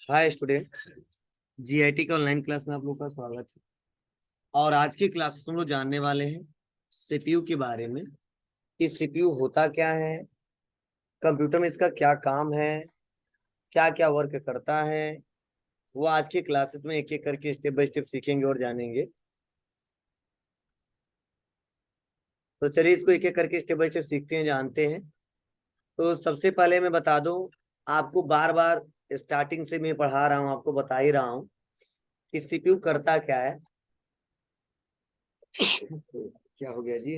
Hi student. GIT के online class में आप लोग का स्वागत है। और आज की क्लास में हम लोग जानने वाले हैं सीपीयू के बारे में कि सीपीयू होता क्या है, कंप्यूटर में इसका क्या काम है, क्या क्या वर्क करता है। वो आज की क्लासेस में एक एक करके स्टेप बाय स्टेप सीखेंगे और जानेंगे। तो चलिए इसको एक एक करके स्टेप बाय स्टेप सीखते हैं, जानते हैं। तो सबसे पहले मैं बता दूं, आपको बार बार स्टार्टिंग से मैं पढ़ा रहा हूँ, आपको बता ही रहा हूँ कि सीपीयू करता क्या है। क्या हो गया जी?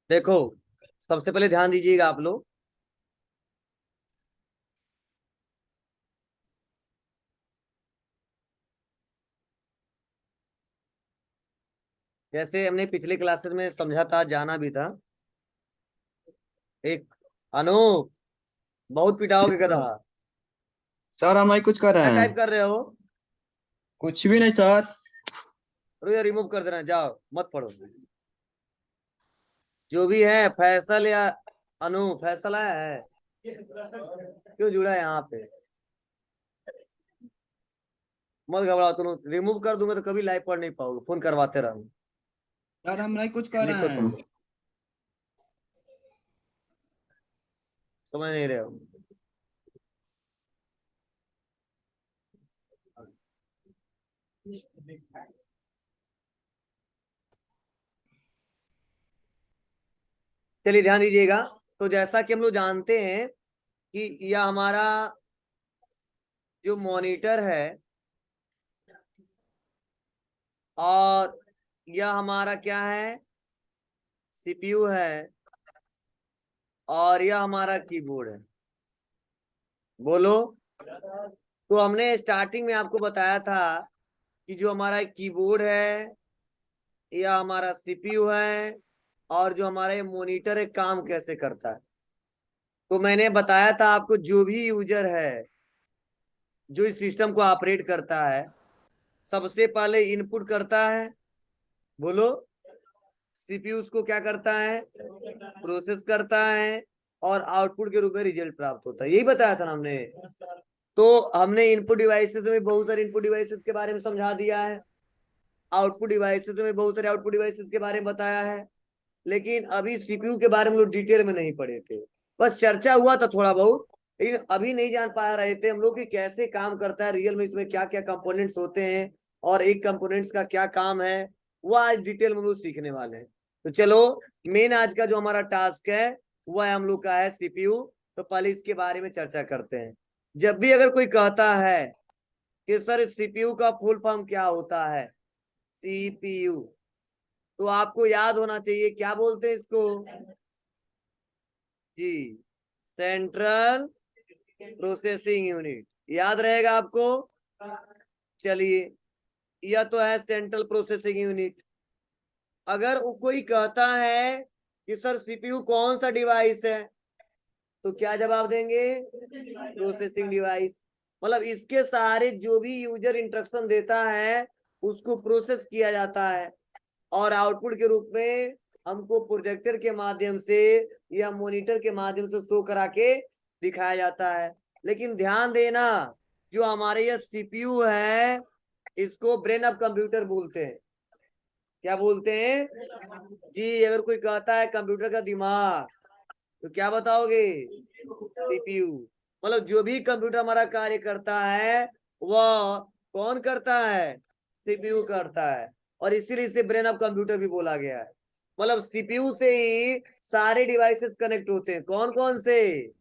देखो, सबसे पहले ध्यान दीजिएगा आप लोग। जैसे हमने पिछले क्लासेस में समझा था, जाना भी था। एक अनूप, बहुत पिटाओगे गधा। सर हम नहीं कुछ कर क्या रहे टाइप हैं। कर रहे हो? कुछ भी नहीं सर। रुको, रिमूव कर देना, जाओ मत पढ़ो। जो भी है फैसल या अनु फैसला है, क्यों जुड़ा है यहाँ पे? मत घबराओ, तुम रिमूव कर दूंगा तो कभी लाइव पढ़ नहीं पाओगे, फोन करवाते रहो। सर हम नहीं कुछ कर लिखो रहे तुम, हैं। समझ नहीं रहे हो। चलिए ध्यान दीजिएगा। तो जैसा कि हम लोग जानते हैं कि यह हमारा जो मॉनिटर है, और यह हमारा क्या है, सीपीयू है, और यह हमारा कीबोर्ड है। बोलो। तो हमने स्टार्टिंग में आपको बताया था कि जो हमारा कीबोर्ड है, यह हमारा सीपीयू है, और जो हमारा ये मॉनिटर है काम कैसे करता है। तो मैंने बताया था आपको, जो भी यूजर है जो इस सिस्टम को ऑपरेट करता है, सबसे पहले इनपुट करता है। बोलो। सीपीयू उसको क्या करता है, प्रोसेस करता है, और आउटपुट के रूप में रिजल्ट प्राप्त होता है। यही बताया था ना हमने। तो हमने इनपुट डिवाइसेस में बहुत सारे इनपुट डिवाइसेस के बारे में समझा दिया है, आउटपुट डिवाइसेस में बहुत सारे आउटपुट डिवाइसेस के बारे में बताया है। लेकिन अभी सीपीयू के बारे में लोग डिटेल में नहीं पढ़े थे, बस चर्चा हुआ था थोड़ा बहुत। लेकिन अभी नहीं जान पा रहे थे हम लोग कि कैसे काम करता है रियल में, इसमें क्या क्या कंपोनेंट्स होते हैं और एक कंपोनेंट्स का क्या काम है। वो आज डिटेल में हम लोग सीखने वाले हैं। तो चलो, मेन आज का जो हमारा टास्क है वह हम लोग का है सीपीयू। तो पहले इसके बारे में चर्चा करते हैं। जब भी अगर कोई कहता है कि सर सीपीयू का फुल फॉर्म क्या होता है, सीपीयू, तो आपको याद होना चाहिए क्या बोलते हैं इसको। जी, सेंट्रल प्रोसेसिंग यूनिट। याद रहेगा आपको। चलिए, यह तो है सेंट्रल प्रोसेसिंग यूनिट। अगर कोई कहता है कि सर सीपीयू कौन सा डिवाइस है, तो क्या जवाब देंगे? Processing device. मतलब इसके सारे जो भी यूजर इंस्ट्रक्शन देता है उसको प्रोसेस किया जाता है, और आउटपुट के रूप में हमको प्रोजेक्टर के माध्यम से या मॉनिटर के माध्यम से शो करा के दिखाया जाता है। लेकिन ध्यान देना, जो हमारे ये सीपीयू है इसको ब्रेन ऑफ कंप्यूटर बोलते हैं। क्या बोलते हैं जी? अगर कोई कहता है कंप्यूटर का दिमाग, तो क्या बताओगे? सीपीयू। मतलब जो भी कंप्यूटर हमारा कार्य करता है वह कौन करता है? सीपीयू करता है। और इसीलिए इसे ब्रेन ऑफ कंप्यूटर भी बोला गया है। मतलब सीपीयू से ही सारे डिवाइसेस कनेक्ट होते हैं। कौन कौन से?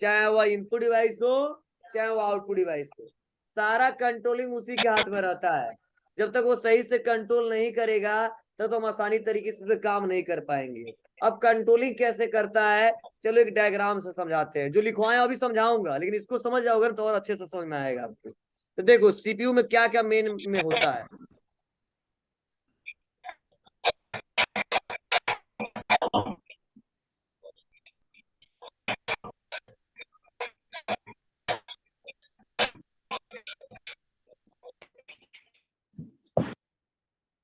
चाहे वह इनपुट डिवाइस हो, चाहे वह आउटपुट डिवाइस हो, सारा कंट्रोलिंग उसी के हाथ में रहता है। जब तक वो सही से कंट्रोल नहीं करेगा तब तो हम आसानी तरीके से काम नहीं कर पाएंगे। अब कंट्रोलिंग कैसे करता है, चलो एक डायग्राम से समझाते हैं। जो लिखवाए अभी समझाऊंगा, लेकिन इसको समझ जाओगे तो और अच्छे से समझ में आएगा आपको। तो देखो सीपीयू में क्या क्या मेन में होता है।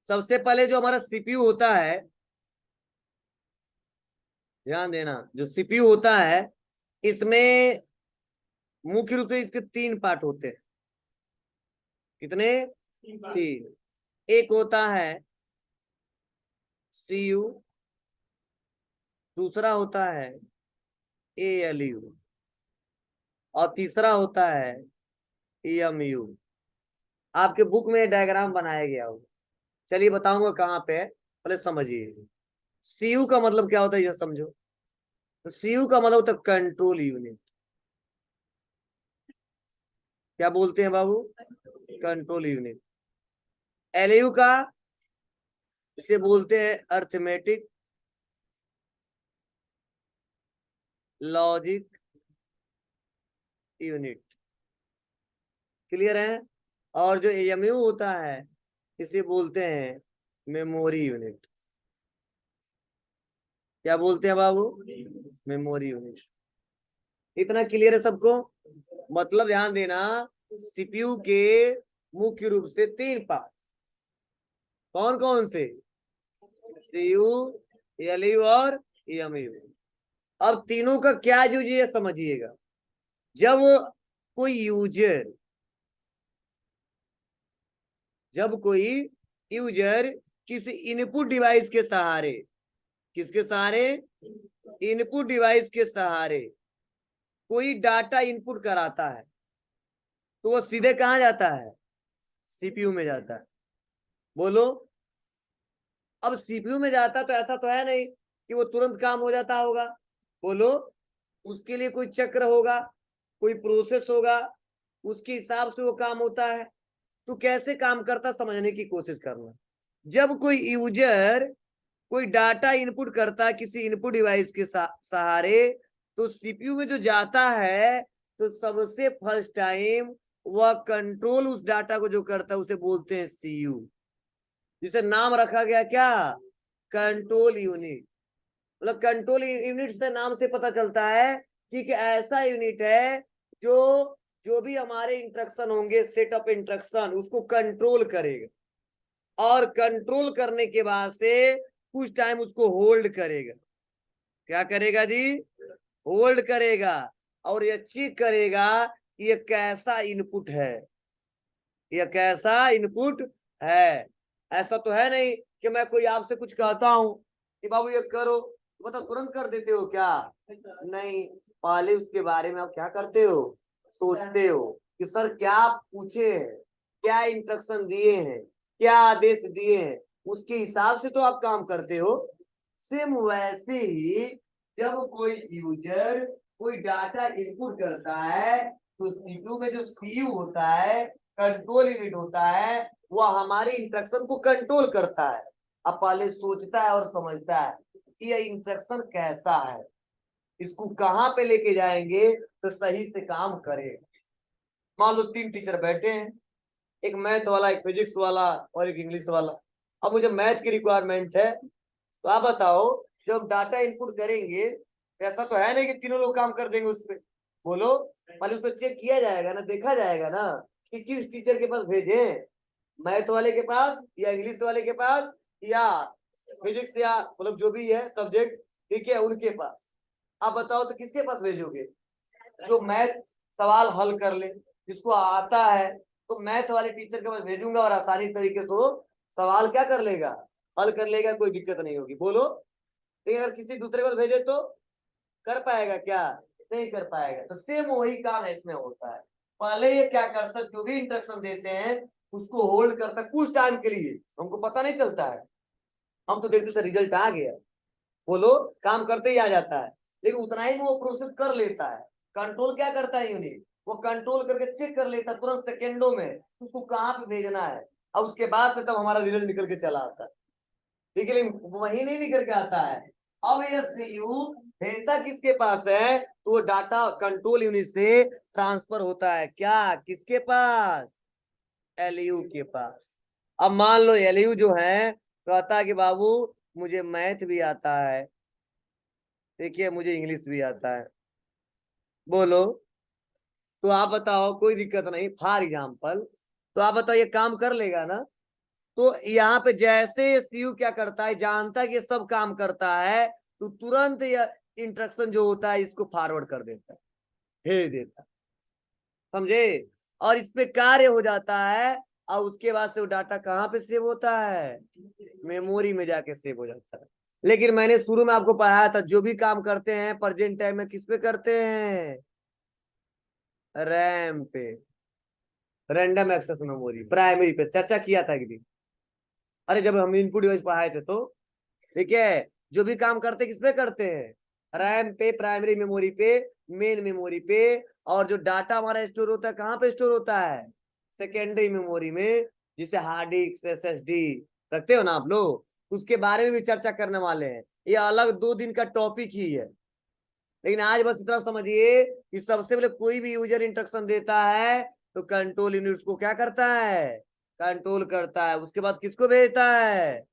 सबसे पहले जो हमारा सीपीयू होता है, ध्यान देना, जो सीपीयू होता है इसमें मुख्य रूप से इसके 3 पार्ट होते हैं। कितने? 3। एक होता है सीयू, दूसरा होता है एएलयू, और तीसरा होता है एएमयू। आपके बुक में डायग्राम बनाया गया होगा, चलिए बताऊंगा कहाँ पे है, पहले समझिए। सीयू का मतलब क्या होता है, यह समझो। तो सीयू का मतलब होता है कंट्रोल यूनिट। क्या बोलते हैं बाबू? Control unit. एलयू का इसे बोलते हैं अर्थमेटिक लॉजिक यूनिट। क्लियर है? और जो एएमयू होता है इसे बोलते हैं मेमोरी यूनिट। क्या बोलते हैं बाबू? Memory unit. इतना क्लियर है सबको? मतलब ध्यान देना, सीपीयू के मुख्य रूप से 3 पार्ट। कौन कौन से? सीयू, एलयू और एएमयू। अब तीनों का क्या यूज है समझिएगा। जब कोई यूजर जब कोई यूजर किसी इनपुट डिवाइस के सहारे, किसके सहारे? इनपुट डिवाइस के सहारे कोई डाटा इनपुट कराता है, तो वो सीधे कहां जाता है? सीपीयू में जाता है। बोलो। अब सीपीयू में जाता तो ऐसा तो है नहीं कि वो तुरंत काम हो जाता होगा। बोलो। उसके लिए कोई चक्र होगा, कोई प्रोसेस होगा, उसके हिसाब से वो काम होता है। तो कैसे काम करता समझने की कोशिश करना। जब कोई यूजर कोई डाटा इनपुट करता है किसी इनपुट डिवाइस के सहारे, तो सीपीयू में जो जाता है तो सबसे फर्स्ट टाइम वह कंट्रोल उस डाटा को जो करता है उसे बोलते हैं सीयू, जिसे नाम रखा गया क्या? Control unit. मतलब कंट्रोल यूनिट से नाम से पता चलता है कि एक ऐसा यूनिट है जो जो भी हमारे इंस्ट्रक्शन होंगे, सेट ऑफ इंस्ट्रक्शन, उसको कंट्रोल करेगा, और कंट्रोल करने के बाद से कुछ टाइम उसको होल्ड करेगा। क्या करेगा जी? होल्ड करेगा, और ये चेक करेगा कि ये कैसा इनपुट है, ये कैसा इनपुट है। ऐसा तो है नहीं कि मैं कोई आपसे कुछ कहता हूं कि बाबू ये करो, तो मतलब तुरंत कर देते हो क्या? नहीं, पहले उसके बारे में आप क्या करते हो? सोचते हो कि सर क्या पूछे हैं, क्या इंस्ट्रक्शन दिए हैं, क्या आदेश दिए हैं, उसके हिसाब से तो आप काम करते हो। सेम वैसे ही जब कोई यूजर कोई डाटा इनपुट करता है, तो सीपीयू में जो सीयू होता है, कंट्रोल यूनिट होता है, वह हमारे इंस्ट्रक्शन को कंट्रोल करता है। अब पहले सोचता है और समझता है कि यह इंस्ट्रक्शन कैसा है, इसको कहाँ पे लेके जाएंगे तो सही से काम करेगा। मान लो 3 टीचर बैठे हैं, एक मैथ वाला, एक फिजिक्स वाला और एक इंग्लिश वाला। अब मुझे मैथ की रिक्वायरमेंट है, तो आप बताओ, जब डाटा इनपुट करेंगे, ऐसा तो है नहीं कि तीनों लोग काम कर देंगे उस पर। बोलो। पहले उसको चेक किया जाएगा ना, देखा जाएगा ना कि किस टीचर के पास भेजें, मैथ वाले के पास या इंग्लिश वाले के पास या फिजिक्स या मतलब जो भी है सब्जेक्ट, ठीक है, उनके पास। आप बताओ तो किसके पास भेजोगे? जो मैथ सवाल हल कर ले, जिसको आता है, तो मैथ वाले टीचर के पास भेजूंगा और आसानी तरीके से वो सवाल क्या कर लेगा? हल कर लेगा, कोई दिक्कत नहीं होगी। बोलो। लेकिन अगर किसी दूसरे को भेजे तो कर पाएगा क्या? नहीं कर पाएगा। तो सेम वही काम इसमें होता है। पहले ये क्या करता है, जो भी इंस्ट्रक्शन देते हैं उसको होल्ड करता है कुछ टाइम के लिए, हमको पता नहीं चलता है, हम तो देखते थे रिजल्ट आ गया, बोलो, काम करते ही आ जाता है। लेकिन उतना ही वो प्रोसेस कर लेता है। कंट्रोल क्या करता है यूनिट? वो कंट्रोल करके चेक कर लेता है तुरंत सेकेंडों में उसको कहाँ पे भेजना है, और उसके बाद से तब हमारा रिजल्ट निकल के चला आता है। ठीक है, लेकिन वही नहीं निकल के आता है। अब ये सीयू भेजता किसके पास है? तो वो डाटा कंट्रोल यूनिट से ट्रांसफर होता है क्या? किसके पास? एलयू के पास। अब मान लो एलयू जो है कहता है कि बाबू मुझे मैथ भी आता है, देखिए मुझे इंग्लिश भी आता है। बोलो। तो आप बताओ, कोई दिक्कत नहीं, फॉर एग्जाम्पल, तो आप बताओ ये काम कर लेगा ना? तो यहाँ पे जैसे सीयू क्या करता है, जानता है कि ये सब काम करता है, तो तुरंत यह इंस्ट्रक्शन जो होता है इसको फॉरवर्ड कर देता है, भेज देता है, समझे। और इस पे कार्य हो जाता है और उसके बाद से वो डाटा कहाँ पे सेव होता है, मेमोरी में जाके सेव हो जाता है। लेकिन मैंने शुरू में आपको पढ़ाया था जो भी काम करते हैं प्रेजेंट टाइम में किस पे करते हैं, रैम पे, रैंडम एक्सेस मेमोरी, प्राइमरी पे चर्चा किया था एक दिन। अरे जब हम इनपुट डिवाइस पढ़ाए थे तो, ठीक है, जो भी काम करते किस पे करते हैं, रैम पे, प्राइमरी मेमोरी पे, मेन मेमोरी पे। और जो डाटा हमारा स्टोर होता है कहाँ पे स्टोर होता है, सेकेंडरी मेमोरी में, जिसे हार्ड डिस्क SSD रखते हो ना आप लोग, उसके बारे में भी चर्चा करने वाले हैं। ये अलग 2 दिन का टॉपिक ही है। लेकिन आज बस इतना समझिए कि सबसे पहले कोई भी यूजर इंस्ट्रक्शन देता है तो कंट्रोल यूनिट उसको क्या करता है, कंट्रोल करता है। उसके बाद किसको भेजता है,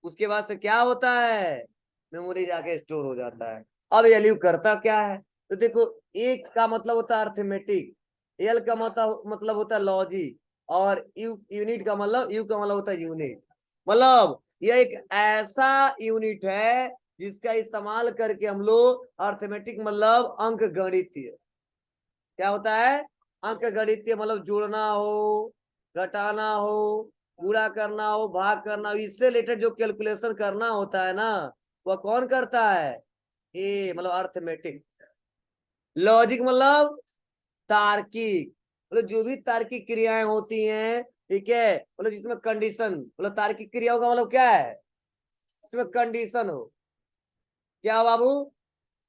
उसके बाद से क्या होता है, मेमोरी जाके स्टोर हो जाता है। अब एलयू करता क्या है, तो देखो, एक का मतलब होता है अर्थमेटिक, एल का मतलब होता है लॉजिक, और यूनिट का मतलब, यू का मतलब होता है यूनिट। मतलब यह एक ऐसा यूनिट है जिसका इस्तेमाल करके हम लोग अर्थमेटिक मतलब अंक गणितीय, क्या होता है, अंक गणितीय मतलब जोड़ना हो, घटाना हो, पूरा करना हो, भाग करना हो, इससे रिलेटेड जो कैलकुलेशन करना होता है ना, वह कौन करता है, ये मतलब अर्थमेटिक। लॉजिक मतलब तार्किक, मतलब जो भी तार्किक क्रियाएं होती हैं, ठीक है, मतलब जिसमें कंडीशन, मतलब तार्किक क्रियाओं का मतलब क्या है, इसमें कंडीशन हो, क्या बाबू,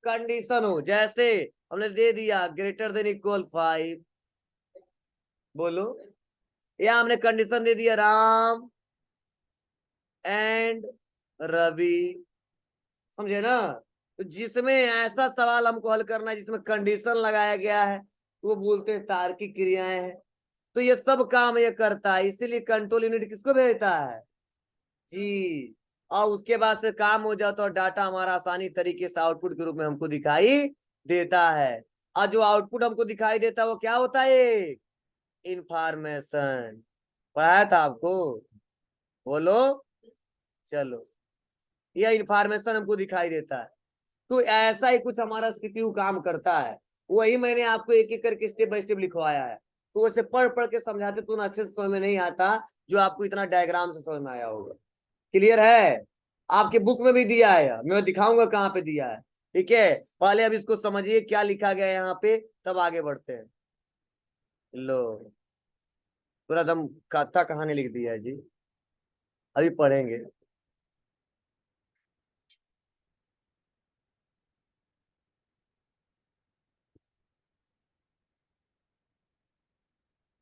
कंडीशन हो। जैसे हमने दे दिया ग्रेटर देन इक्वल 5, बोलो, या हमने कंडीशन दे दिया राम एंड रवि, समझे ना। तो जिसमें ऐसा सवाल हमको हल करना है जिसमें कंडीशन लगाया गया है, तो वो बोलते हैं तार्किक क्रियाएं हैं। तो ये सब काम ये करता है, इसीलिए कंट्रोल यूनिट किसको भेजता है, जी। और उसके बाद से काम हो जाता है और डाटा हमारा आसानी तरीके से आउटपुट के रूप में हमको दिखाई देता है। और जो आउटपुट हमको दिखाई देता है वो क्या होता है, इंफॉर्मेशन। पढ़ाया था आपको, बोलो, चलो, यह इंफॉर्मेशन हमको दिखाई देता है। तो ऐसा ही कुछ हमारा सीपीयू काम करता है। वही मैंने आपको एक एक करके स्टेप बाय स्टेप लिखवाया है। तो वैसे पढ़ पढ़ के समझाते तो अच्छे से समझ में नहीं आता जो आपको इतना डायग्राम से समझ में आया होगा। क्लियर है, आपके बुक में भी दिया है, मैं दिखाऊंगा कहाँ पे दिया है, ठीक है। पहले अब इसको समझिए क्या लिखा गया है यहाँ पे, तब आगे बढ़ते हैं। लो, पूरा दम कथा कहानी लिख दिया है जी, अभी पढ़ेंगे।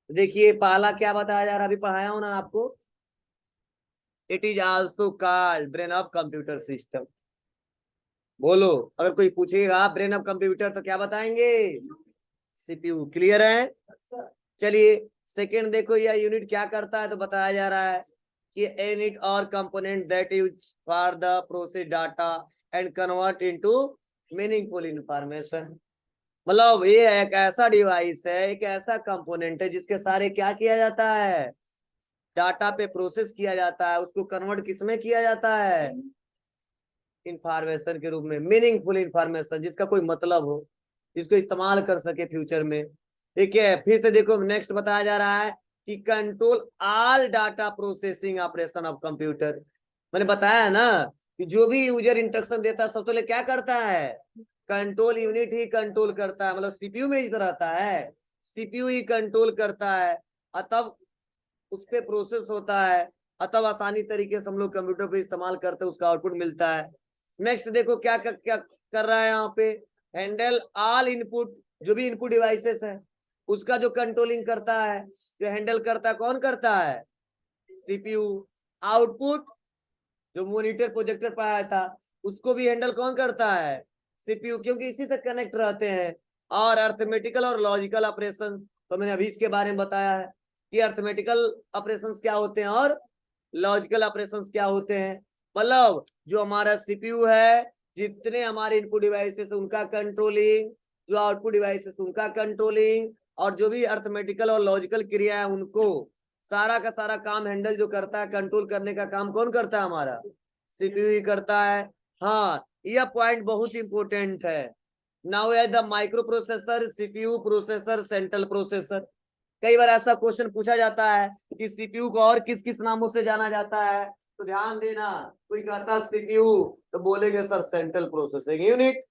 देखिए पहला क्या बताया जा रहा है, अभी पढ़ाया हूं ना आपको, it is also called brain of computer system. बोलो, अगर कोई पूछेगा ब्रेन ऑफ कंप्यूटर तो क्या बताएंगे, सीपीयू। क्लियर है, चलिए सेकंड देखो, यह यूनिट क्या करता है, तो बताया जा रहा है कि यूनिट और component that use for the process data and convert into meaningful information. मतलब ये एक ऐसा डिवाइस है, एक ऐसा कंपोनेंट है जिसके सारे क्या किया जाता है, डाटा पे प्रोसेस किया जाता है, उसको कन्वर्ट किसमें किया जाता है, इंफॉर्मेशन के रूप में, मीनिंगफुल इंफॉर्मेशन, जिसका कोई मतलब हो, जिसको इस्तेमाल कर सके फ्यूचर में। ठीक है, फिर से देखो नेक्स्ट बताया जा रहा है कि control all data processing operation of computer. मैंने बताया है ना कि जो भी यूजर इंस्ट्रक्शन देता है सबसे पहले क्या करता है, कंट्रोल यूनिट ही कंट्रोल करता है, मतलब सीपीयू में ही तो रहता है, सीपीयू ही कंट्रोल करता है, और तब उस पे प्रोसेस होता है, और तब आसानी तरीके से हम लोग कंप्यूटर पे इस्तेमाल करते हैं, उसका आउटपुट मिलता है। नेक्स्ट देखो क्या कर रहा है यहाँ पे, हैंडल ऑल इनपुट, जो भी इनपुट डिवाइसेस है उसका जो कंट्रोलिंग करता है, जो हैंडल करता है, कौन करता है, सीपीयू। आउटपुट, जो मॉनिटर प्रोजेक्टर पढ़ाया था उसको भी हैंडल कौन करता है, सीपीयू, क्योंकि इसी से कनेक्ट रहते हैं। और अर्थमेटिकल और लॉजिकल ऑपरेशंस, तो मैंने अभी इसके बारे में बताया है कि अर्थमेटिकल ऑपरेशंस क्या होते हैं और लॉजिकल ऑपरेशंस क्या होते हैं। मतलब जो हमारा सीपीयू है, जितने हमारे इनपुट डिवाइसेस उनका कंट्रोलिंग, जो आउटपुट डिवाइसेस उनका कंट्रोलिंग, और जो भी अर्थमेटिकल और लॉजिकल क्रिया है उनको सारा का सारा काम हैंडल जो करता है, कंट्रोल करने का काम कौन करता है, हमारा सीपीयू ही करता है। हाँ, यह पॉइंट बहुत इंपॉर्टेंट है। नाउ है the micro processor, CPU processor, central processor. कई बार ऐसा क्वेश्चन पूछा जाता है कि सीपीयू को और किस किस नामों से जाना जाता है, तो ध्यान देना। कोई कहता है सीपीयू, तो बोलेंगे सर सेंट्रल प्रोसेसिंग यूनिट।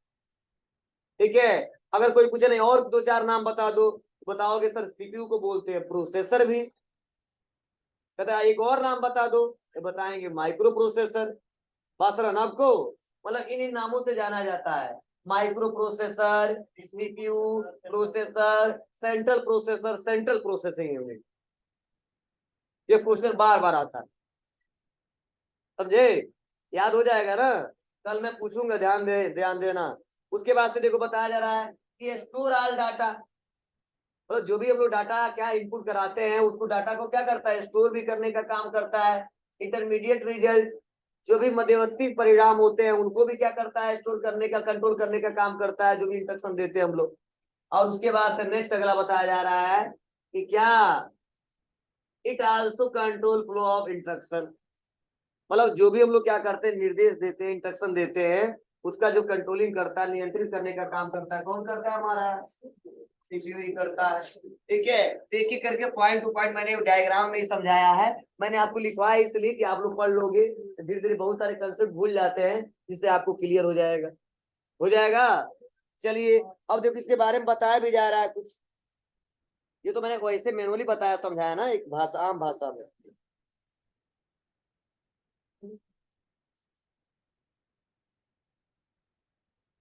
ठीक है। अगर कोई पूछे नहीं और दो चार नाम बता दो, तो बताओगे सर सीपीयू को बोलते हैं प्रोसेसर भी। कहता है एक और नाम बता दो, तो बताएंगे माइक्रो प्रोसेसर। बासरा नाम को मतलब इन नामों से जाना जाता है। Micro processor, CPU processor, central processing unit. ये क्वेश्चन बार बार आता है, समझे? याद हो जाएगा ना, कल मैं पूछूंगा, ध्यान देना। उसके बाद से देखो बताया जा रहा है कि स्टोर ऑल डाटा, मतलब जो भी हम लोग डाटा क्या इनपुट कराते हैं, उसको डाटा को क्या करता है, स्टोर भी करने का काम करता है। इंटरमीडिएट रिजल्ट, जो भी मध्यवर्ती परिणाम होते हैं, उनको भी क्या करता है, स्टोर करने का, कंट्रोल करने का काम करता है, जो भी इंस्ट्रक्शन देते हैं हम लोग। और उसके बाद से नेक्स्ट अगला बताया जा रहा है कि क्या it also control flow of instruction, मतलब जो भी हम लोग क्या करते हैं, निर्देश देते हैं, इंस्ट्रक्शन देते हैं, उसका जो कंट्रोलिंग करता है, नियंत्रित करने का काम करता है, कौन करता है, हमारा सीपीयू ही करता है। ठीक है। तो एक एक करके पॉइंट टू पॉइंट मैंने डायग्राम में ही समझाया है। मैंने आपको लिखवाया इसलिए कि आप लोग पढ़ लोगे, धीरे धीरे बहुत सारे कंसेप्ट भूल जाते हैं, जिससे आपको क्लियर हो जाएगा। हो जाएगा। चलिए, अब देखो इसके बारे में बताया भी जा रहा है कुछ। ये तो मैंने वैसे मैनुअली बताया, समझाया ना, एक भाषा, आम भाषा में।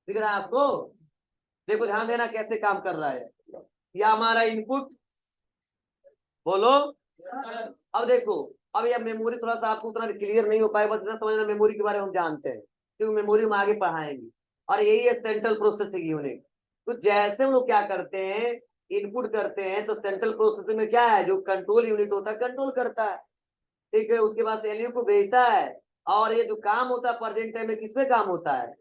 दिख रहा है आपको? देखो ध्यान देना कैसे काम कर रहा है। या हमारा इनपुट, बोलो। अब देखो, अब यह मेमोरी थोड़ा सा आपको उतना क्लियर नहीं हो पाएगा, बस इतना समझना मेमोरी के बारे में हम जानते हैं, क्योंकि मेमोरी में आगे पढ़ाएंगे। और यही है सेंट्रल प्रोसेसिंग यूनिट। तो जैसे हम लोग क्या करते हैं, इनपुट करते हैं, तो सेंट्रल प्रोसेसिंग में क्या है, जो कंट्रोल यूनिट होता है, कंट्रोल करता है। ठीक है। उसके बाद एलयू को भेजता है, और ये जो काम होता है प्रेजेंट टाइम में किस पे काम होता है,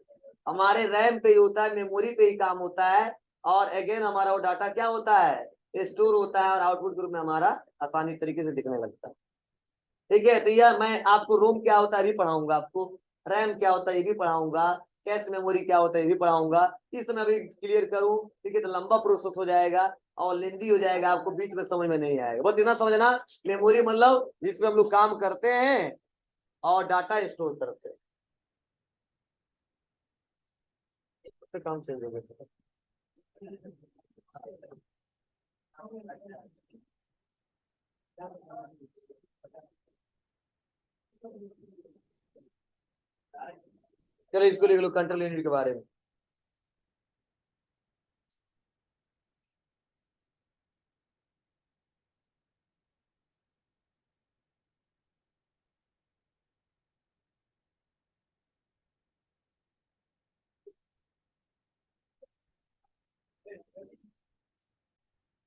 हमारे रैम पे ही होता है, मेमोरी पे ही काम होता है। और अगेन हमारा वो डाटा क्या होता है, स्टोर होता है, और आउटपुट ग्रुप में हमारा आसानी तरीके से दिखने लगता है। ठीक है। तो यह मैं आपको रोम क्या होता है ये भी पढ़ाऊंगा, आपको रैम क्या होता है ये भी पढ़ाऊंगा, कैश मेमोरी क्या होता है ये भी पढ़ाऊंगा। इस समय अभी क्लियर करूं, ठीक है, तो लंबा प्रोसेस हो जाएगा और लेंदी हो जाएगा, आपको बीच में समझ में नहीं आएगा। बस इतना समझना, मेमोरी मतलब जिसमें हम लोग काम करते हैं और डाटा स्टोर करते हैं। तो काम चेंज हो गया। चलो इसको लिख लो, कंट्रोल यूनिट के बारे में।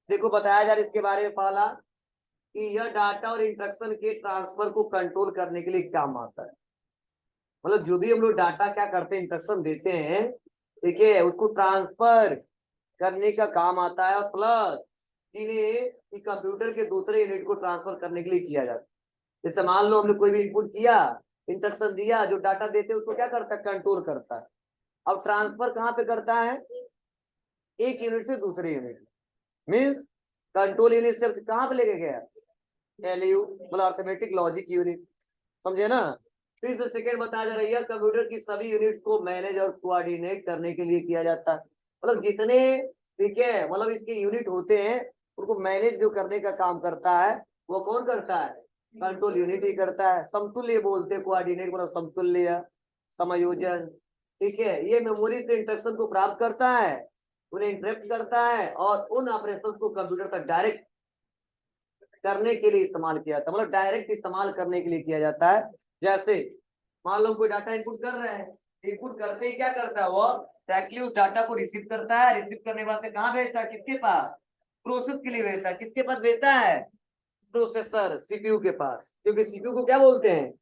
देखो बताया जा रहा है इसके बारे में, पहला कि यह डाटा और इंस्ट्रक्शन के ट्रांसफर को कंट्रोल करने के लिए काम आता है। मतलब जो भी हम लोग डाटा क्या करते हैं, इंस्ट्रक्शन देते हैं, ठीक है, उसको ट्रांसफर करने का काम आता है। और प्लस जिन्हें कंप्यूटर के दूसरे यूनिट को ट्रांसफर करने के लिए किया जाता है। जैसे मान लो हमने कोई भी इनपुट किया, इंस्ट्रक्शन दिया, जो डाटा देते हैं उसको क्या करता है, कंट्रोल करता है। अब ट्रांसफर कहाँ पे करता है, एक यूनिट से दूसरे यूनिट में। मीन्स कंट्रोल यूनिट से कहाँ पे लेके गया, एलयू मतलब अर्थमेटिक लॉजिक यूनिट, समझे ना? फिर से सेकेंड बताया जा रही है, कंप्यूटर की सभी यूनिट को मैनेज और कोऑर्डिनेट करने के लिए किया जाता है। मतलब जितने, ठीक है, मतलब इसके यूनिट होते हैं, उनको मैनेज जो करने का काम करता है, वो कौन करता है, कंट्रोल यूनिट ही करता है। समतुल्य बोलते हैं, कोऑर्डिनेट मतलब समतुल्य, समायोजन। ठीक है। ये मेमोरी से इंस्ट्रक्शन को प्राप्त करता है, उन्हें इंटरप्ट करता है, और उन ऑपरेशन को कंप्यूटर तक डायरेक्ट करने के लिए इस्तेमाल किया जाता है, मतलब डायरेक्ट इस्तेमाल करने के लिए किया जाता है। जैसे मान लो कोई डाटा इनपुट कर रहे हैं, इनपुट करते ही क्या करता है, वो डायरेक्टली उस डाटा को रिसीव करता है, रिसीव करने के बाद कहाँ भेजता है, किसके पास, प्रोसेस के लिए भेजता है। किसके पास भेजता है, प्रोसेसर, सीपीयू के पास, क्योंकि सीपीयू को क्या बोलते हैं,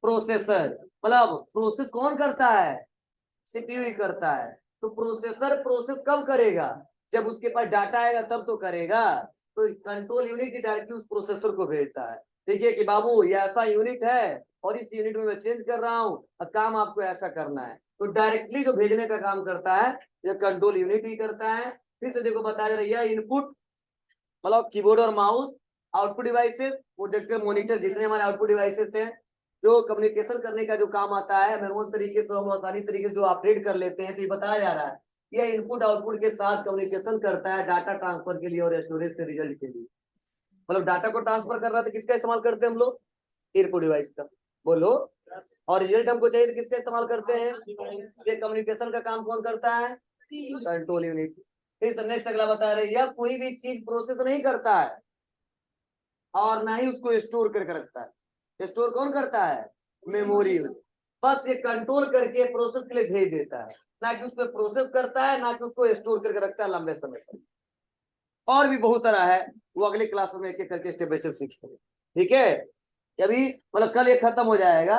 प्रोसेसर। मतलब प्रोसेस कौन करता है, सीपीयू ही करता है। तो प्रोसेसर प्रोसेस कब करेगा, जब उसके पास डाटा आएगा तब तो करेगा। तो कंट्रोल यूनिट डायरेक्टली उस प्रोसेसर को भेजता है, ठीक है, कि बाबू ये ऐसा यूनिट है, और इस यूनिट में मैं चेंज कर रहा हूँ और काम आपको ऐसा करना है। तो डायरेक्टली जो भेजने का काम करता है ये कंट्रोल यूनिट ही करता है। फिर से देखो बताया जा रहा है, इनपुट मतलब कीबोर्ड और mouse, output devices, projector, monitor, जितने हमारे आउटपुट डिवाइसेस हैं जो कम्युनिकेशन करने का जो काम आता है मैनुअल तरीके से, हम आसानी तरीके से जो ऑपरेट कर लेते हैं। तो ये बताया जा रहा है यह इनपुट आउटपुट के साथ कम्युनिकेशन करता है डाटा ट्रांसफर के लिए और स्टोरेज के रिजल्ट के लिए। मतलब डाटा को ट्रांसफर कर रहा है तो किसका इस्तेमाल करते हैं हम लोग? इनपुट डिवाइस का। बोलो। और रिजल्ट हमको चाहिए तो किसका इस्तेमाल करते हैं? ये कम्युनिकेशन का काम कौन करता है? Control unit. फिर नेक्स्ट अगला बता रहे हैं, कोई भी चीज प्रोसेस नहीं करता है और ना ही उसको स्टोर करके रखता है। स्टोर कौन करता है? Memory unit. बस ये कंट्रोल करके प्रोसेस के लिए भेज देता है, ना कि उस पर प्रोसेस करता है, ना कि उसको स्टोर करके रखता है लंबे समय तक। और भी बहुत सारा है, वो अगले क्लास में एक एक करके स्टेप बाय स्टेप सीखेंगे। ठीक है, अभी मतलब कल ये खत्म हो जाएगा।